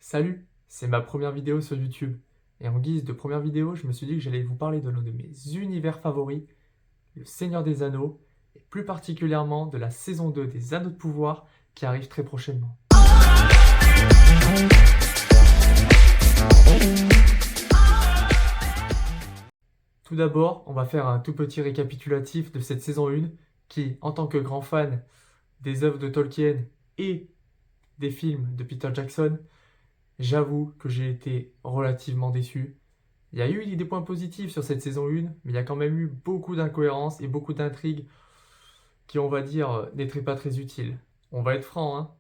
Salut, c'est ma première vidéo sur YouTube. Et en guise de première vidéo, je me suis dit que j'allais vous parler de l'un de mes univers favoris, le Seigneur des Anneaux, et plus particulièrement de la saison 2 des Anneaux de Pouvoir qui arrive très prochainement. Tout d'abord, on va faire un tout petit récapitulatif de cette saison 1 qui, en tant que grand fan des œuvres de Tolkien et des films de Peter Jackson, j'avoue que j'ai été relativement déçu. Il y a eu des points positifs sur cette saison 1, mais il y a quand même eu beaucoup d'incohérences et beaucoup d'intrigues qui, on va dire, n'étaient pas très utiles. On va être franc, hein.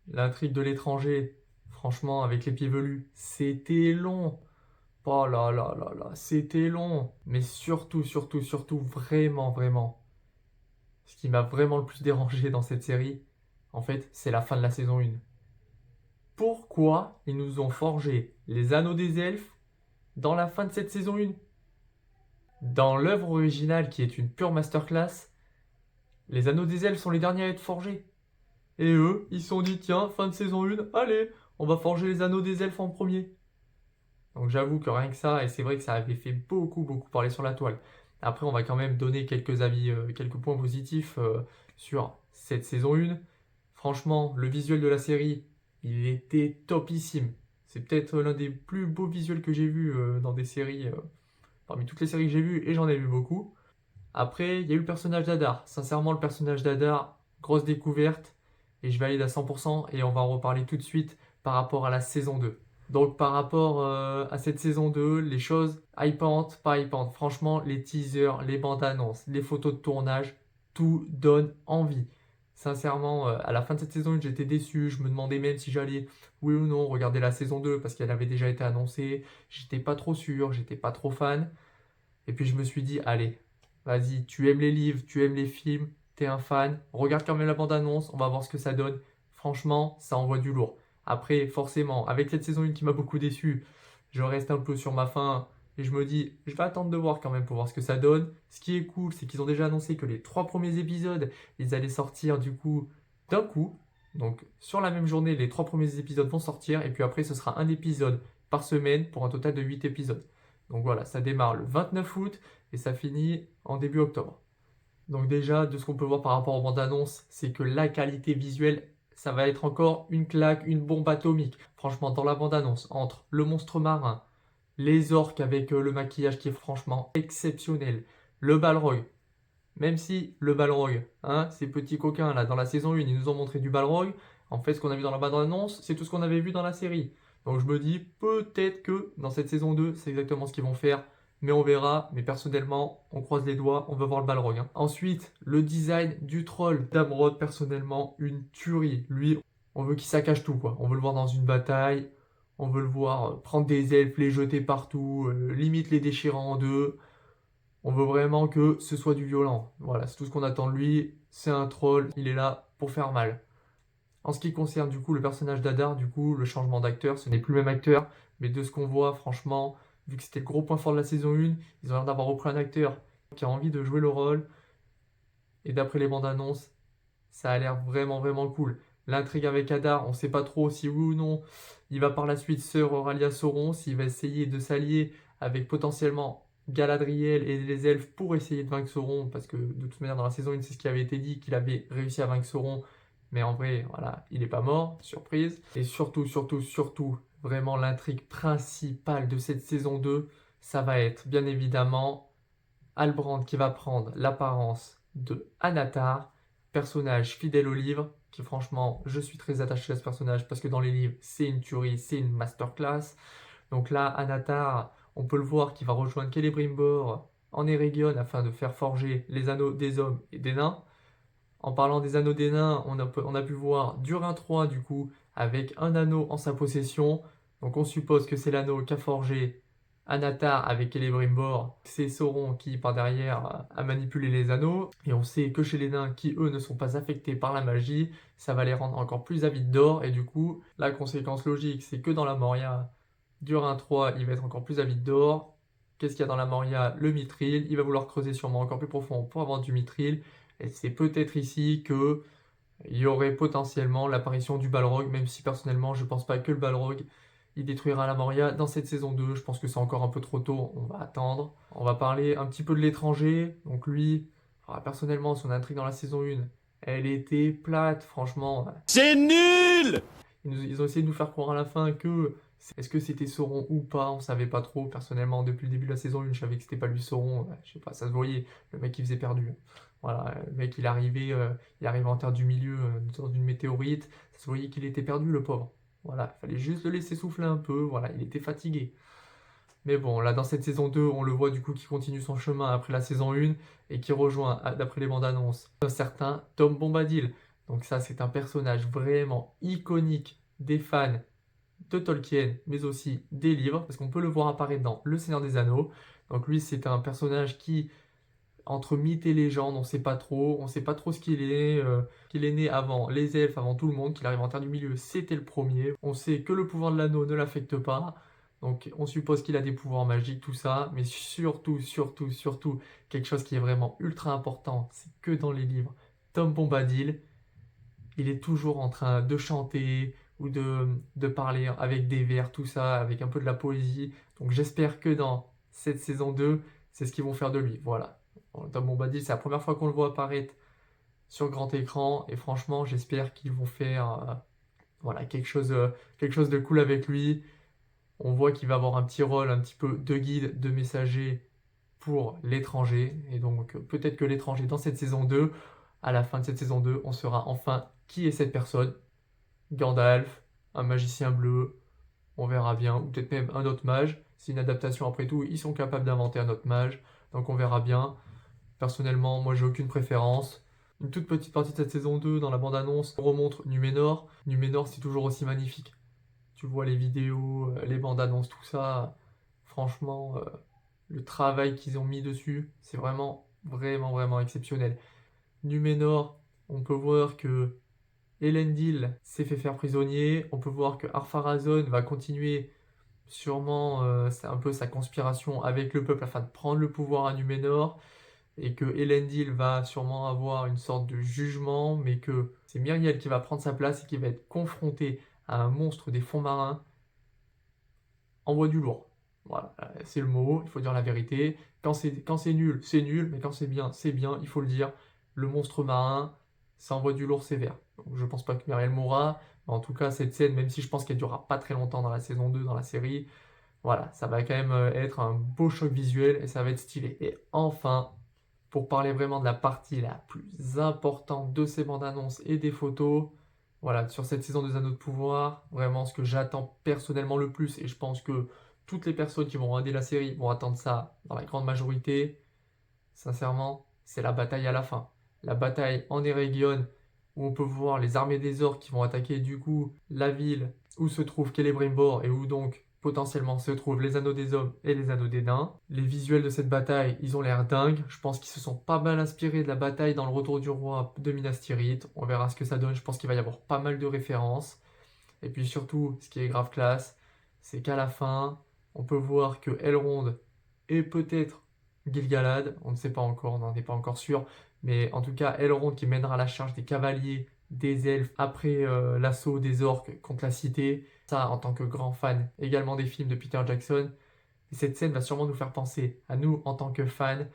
L'intrigue de l'étranger, franchement, avec les pieds velus, c'était long. Oh là là là là, c'était long. Mais surtout, vraiment, ce qui m'a vraiment le plus dérangé dans cette série, en fait, c'est la fin de la saison 1. Pourquoi ils nous ont forgé les anneaux des elfes dans la fin de cette saison 1? Dans l'œuvre originale, qui est une pure masterclass, les anneaux des elfes sont les derniers à être forgés. Et eux, ils se sont dit, tiens, fin de saison 1, allez, on va forger les anneaux des elfes en premier. Donc j'avoue que rien que ça, et c'est vrai que ça avait fait beaucoup parler sur la toile. Après, on va quand même donner quelques avis, quelques points positifs sur cette saison 1. Franchement, le visuel de la série, il était topissime. C'est peut-être l'un des plus beaux visuels que j'ai vus dans des séries, parmi toutes les séries que j'ai vues, et j'en ai vu beaucoup. Après, il y a eu le personnage d'Adar. Sincèrement, le personnage d'Adar, grosse découverte, et je valide à 100%, et on va en reparler tout de suite par rapport à la saison 2. Donc par rapport à cette saison 2, les choses hypantes, pas hypantes. Franchement, les teasers, les bandes annonces, les photos de tournage, tout donne envie. Sincèrement, à la fin de cette saison 1, j'étais déçu. Je me demandais même si j'allais, oui ou non, regarder la saison 2 parce qu'elle avait déjà été annoncée. J'étais pas trop sûr, j'étais pas trop fan. Et puis je me suis dit, allez, vas-y, tu aimes les livres, tu aimes les films, t'es un fan, regarde quand même la bande-annonce, on va voir ce que ça donne. Franchement, ça envoie du lourd. Après, forcément, avec cette saison 1 qui m'a beaucoup déçu, je reste un peu sur ma faim et je me dis, je vais attendre de voir quand même pour voir ce que ça donne. Ce qui est cool, c'est qu'ils ont déjà annoncé que les 3 premiers épisodes, ils allaient sortir du coup d'un coup. Donc sur la même journée, les 3 premiers épisodes vont sortir et puis après, ce sera un épisode par semaine pour un total de 8 épisodes. Donc voilà, ça démarre le 29 août et ça finit en début octobre. Donc déjà, de ce qu'on peut voir par rapport aux bandes annonces, c'est que la qualité visuelle, ça va être encore une claque, une bombe atomique. Franchement, dans la bande annonce, entre le monstre marin, les orques avec le maquillage qui est franchement exceptionnel, le Balrog, même si le Balrog, hein, ces petits coquins là, dans la saison 1, ils nous ont montré du Balrog, en fait, ce qu'on a vu dans la bande-annonce, c'est tout ce qu'on avait vu dans la série. Donc je me dis, peut-être que dans cette saison 2, c'est exactement ce qu'ils vont faire, mais on verra. Mais personnellement, on croise les doigts, on veut voir le Balrog, hein. Ensuite, le design du troll d'Amrod, personnellement, une tuerie. Lui, on veut qu'il saccage tout, quoi. On veut le voir dans une bataille, on veut le voir prendre des elfes, les jeter partout, limite les déchirer en deux. On veut vraiment que ce soit du violent. Voilà, c'est tout ce qu'on attend de lui. C'est un troll, il est là pour faire mal. En ce qui concerne du coup le personnage d'Adar, du coup le changement d'acteur, ce n'est plus le même acteur, mais de ce qu'on voit, franchement, vu que c'était le gros point fort de la saison 1, ils ont l'air d'avoir repris un acteur qui a envie de jouer le rôle. Et d'après les bandes annonces, ça a l'air vraiment cool. L'intrigue avec Adar, on ne sait pas trop si oui ou non il va par la suite se rallier à Sauron, s'il va essayer de s'allier avec potentiellement Galadriel et les elfes pour essayer de vaincre Sauron, parce que de toute manière dans la saison 1 c'est ce qui avait été dit, qu'il avait réussi à vaincre Sauron, mais en vrai voilà, il n'est pas mort, surprise. Et surtout, vraiment l'intrigue principale de cette saison 2, ça va être bien évidemment Halbrand qui va prendre l'apparence de Anatar, personnage fidèle au livre, qui franchement, je suis très attaché à ce personnage parce que dans les livres, c'est une tuerie, c'est une masterclass. Donc là, Anatar, on peut le voir qui va rejoindre Celebrimbor en Eregion afin de faire forger les anneaux des hommes et des nains. En parlant des anneaux des nains, on a pu voir Durin 3 du coup, avec un anneau en sa possession. Donc on suppose que c'est l'anneau qu'a forgé Anatar avec Celebrimbor. C'est Sauron qui, par derrière, a manipulé les anneaux. Et on sait que chez les nains, qui eux ne sont pas affectés par la magie, ça va les rendre encore plus avides d'or. Et du coup, la conséquence logique, c'est que dans la Moria, Durin 3, il va être encore plus avide d'or. Qu'est-ce qu'il y a dans la Moria? Le mithril. Il va vouloir creuser sûrement encore plus profond pour avoir du mithril. Et c'est peut-être ici que il y aurait potentiellement l'apparition du Balrog, même si personnellement je pense pas que le Balrog il détruira la Moria dans cette saison 2. Je pense que c'est encore un peu trop tôt, on va attendre. On va parler un petit peu de l'étranger. Donc lui, personnellement, son intrigue dans la saison 1, elle était plate, franchement. C'est nul! Ils ont essayé de nous faire croire à la fin que est-ce que c'était Sauron ou pas, on savait pas trop. Personnellement, depuis le début de la saison 1, je savais que c'était pas lui Sauron. Je sais pas, ça se voyait. Le mec il faisait perdu. Voilà, le mec il arrivait en terre du milieu dans une météorite. Ça se voyait qu'il était perdu, le pauvre. Voilà, il fallait juste le laisser souffler un peu. Voilà, il était fatigué. Mais bon, là dans cette saison 2, on le voit du coup qui continue son chemin après la saison 1 et qui rejoint, d'après les bandes annonces, un certain Tom Bombadil. Donc ça, c'est un personnage vraiment iconique des fans de Tolkien, mais aussi des livres, parce qu'on peut le voir apparaître dans Le Seigneur des Anneaux. Donc lui, c'est un personnage qui, entre mythe et légende, on sait pas trop ce qu'il est né avant les elfes, avant tout le monde, qu'il arrive en Terre du Milieu, c'était le premier. On sait que le pouvoir de l'anneau ne l'affecte pas, donc on suppose qu'il a des pouvoirs magiques, tout ça, mais surtout, quelque chose qui est vraiment ultra important, c'est que dans les livres, Tom Bombadil, il est toujours en train de chanter ou de parler avec des vers, tout ça, avec un peu de la poésie. Donc j'espère que dans cette saison 2, c'est ce qu'ils vont faire de lui. Voilà. Tom Bombadil, c'est la première fois qu'on le voit apparaître sur grand écran. Et franchement, j'espère qu'ils vont faire voilà, quelque chose de cool avec lui. On voit qu'il va avoir un petit rôle, un petit peu de guide, de messager pour l'étranger. Et donc peut-être que l'étranger dans cette saison 2, à la fin de cette saison 2, on saura enfin qui est cette personne. Gandalf, un magicien bleu, on verra bien, ou peut-être même un autre mage. C'est une adaptation après tout, ils sont capables d'inventer un autre mage, donc on verra bien. Personnellement, moi j'ai aucune préférence. Une toute petite partie de cette saison 2, dans la bande-annonce, on remontre Numénor. Numénor, c'est toujours aussi magnifique. Tu vois les vidéos, les bandes annonces, tout ça. Franchement, le travail qu'ils ont mis dessus, c'est vraiment exceptionnel. Numénor, on peut voir que Elendil s'est fait faire prisonnier. On peut voir que Ar-Pharazôn va continuer sûrement, c'est un peu sa conspiration avec le peuple afin de prendre le pouvoir à Numénor. Et que Elendil va sûrement avoir une sorte de jugement, mais que c'est Myriel qui va prendre sa place et qui va être confronté à un monstre des fonds marins. Envoie du lourd. Voilà, c'est le mot, il faut dire la vérité. Quand c'est nul, mais quand c'est bien, il faut le dire. Le monstre marin, ça envoie du lourd sévère. Donc, je pense pas que Myriel mourra, mais en tout cas, cette scène, même si je pense qu'elle durera pas très longtemps dans la saison 2, dans la série, voilà, ça va quand même être un beau choc visuel et ça va être stylé. Et enfin, pour parler vraiment de la partie la plus importante de ces bandes annonces et des photos, voilà, sur cette saison des Anneaux de Pouvoir, vraiment ce que j'attends personnellement le plus, et je pense que toutes les personnes qui vont regarder la série vont attendre ça dans la grande majorité, sincèrement, c'est la bataille à la fin. La bataille en Eregion, où on peut voir les armées des orques qui vont attaquer du coup la ville où se trouve Celebrimbor et où donc potentiellement se trouvent les anneaux des hommes et les anneaux des nains. Les visuels de cette bataille, ils ont l'air dingues. Je pense qu'ils se sont pas mal inspirés de la bataille dans le Retour du Roi de Minas Tirith. On verra ce que ça donne. Je pense qu'il va y avoir pas mal de références. Et puis surtout, ce qui est grave classe, c'est qu'à la fin, on peut voir que Elrond et peut-être Gil-galad, on ne sait pas encore, on n'en est pas encore sûr, mais en tout cas Elrond qui mènera la charge des cavaliers, des elfes après l'assaut des orques contre la cité. Ça, en tant que grand fan également des films de Peter Jackson, et cette scène va sûrement nous faire penser à nous en tant que fans,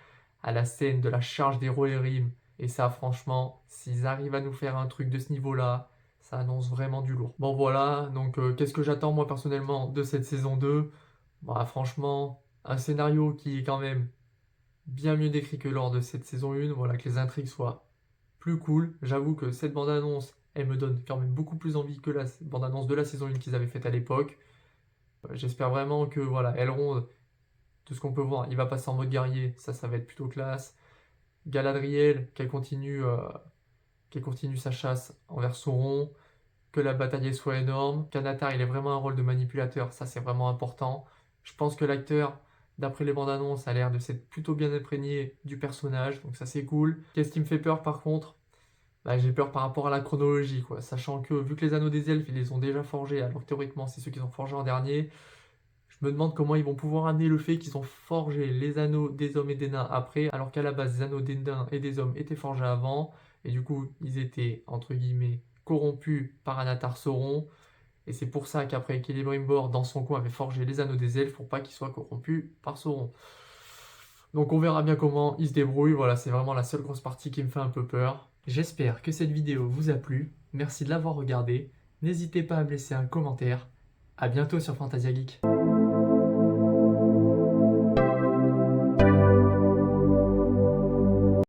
à la scène de la charge des Rohirrim. Et ça, franchement, s'ils arrivent à nous faire un truc de ce niveau-là, ça annonce vraiment du lourd. Bon voilà, donc qu'est-ce que j'attends moi personnellement de cette saison 2? Bah franchement, un scénario qui est quand même bien mieux décrit que lors de cette saison 1, voilà, que les intrigues soient plus cool. J'avoue que cette bande-annonce, elle me donne quand même beaucoup plus envie que la bande-annonce de la saison 1 qu'ils avaient faite à l'époque. J'espère vraiment que voilà, Elrond, tout ce qu'on peut voir, il va passer en mode guerrier, ça va être plutôt classe. Galadriel, qu'elle continue sa chasse envers Sauron, que la bataille soit énorme. Kanatar, il a vraiment un rôle de manipulateur, ça c'est vraiment important. Je pense que l'acteur, d'après les bandes annonces, a l'air de s'être plutôt bien imprégné du personnage, donc ça c'est cool. Qu'est-ce qui me fait peur par contre? Bah, j'ai peur par rapport à la chronologie, quoi. Sachant que, vu que les anneaux des elfes, ils les ont déjà forgés, alors que théoriquement c'est ceux qu'ils ont forgés en dernier, je me demande comment ils vont pouvoir amener le fait qu'ils ont forgé les anneaux des hommes et des nains après, alors qu'à la base les anneaux des nains et des hommes étaient forgés avant. et du coup, ils étaient, entre guillemets, corrompus par Anatar Sauron, et c'est pour ça qu'après Celebrimbor, dans son coin, avait forgé les anneaux des elfes pour pas qu'ils soient corrompus par Sauron. Donc on verra bien comment ils se débrouillent, voilà, c'est vraiment la seule grosse partie qui me fait un peu peur. J'espère que cette vidéo vous a plu, merci de l'avoir regardée, n'hésitez pas à me laisser un commentaire, à bientôt sur Fantasia Geek.